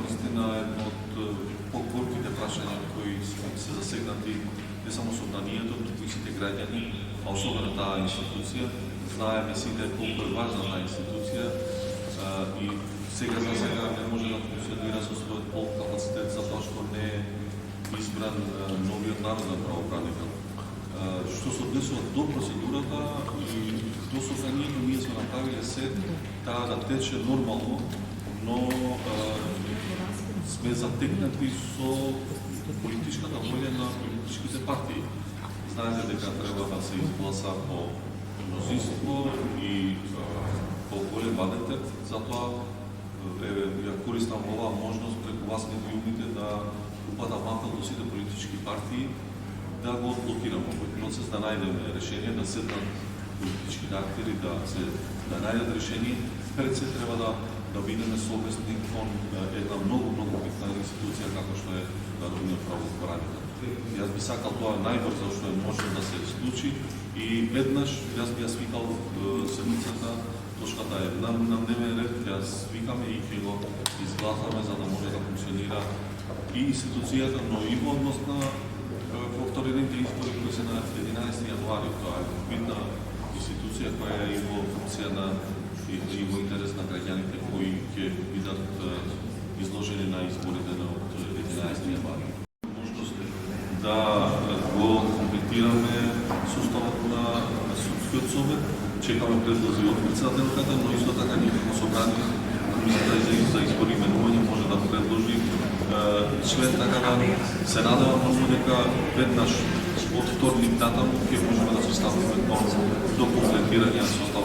наистина едно од по-горките прашања кои се засегнати не само собранието, туку и сите граѓани, а особено таа институција. Знаеме сите колку е важна таа институција и сега за сега не може да функционира со својот пол капацитет затоа што не е избран новиот народен правобранител. Што се однесува до процедурата и до собранието, ние сме направиле се таа да тече нормално, но сме затекнати со политичката волја на политичките партии. Знаете дека треба да се изгласа по мнозинство и по голем мажоритет, затоа ја користам оваа можност преку вас медиумите да упатам апел до сите политички партии да го отблокираме овој процес, да најдеме решение, да седнат политичките актери, да најдат решение. Пред се треба да бидеме совесни кон една многу битна институција како што е Народниот правобранител. Јас би сакал тоа најбрзо што е можно да се случи и веднаш јас би ја свикал седмицата, точката е на дневен ред, ја свикаме и ќе го изгласаме за да може да функционира и институцијата, но и во однос на повторените избори кои се на 11 јануари. Тоа е битна институција која е и во функција на и во интерес на граѓаните кои ќе бидат изложени на изборите на 11 јануари. Можност да го комплетираме составот на судскиот совет, чекаме предлози од председателката, но исто така ние како собрани комисијата за избори и именување може да предложи член, така да се надевам дека веднаш од вторник натаму ќе можеме да составиме до комплетирање на составот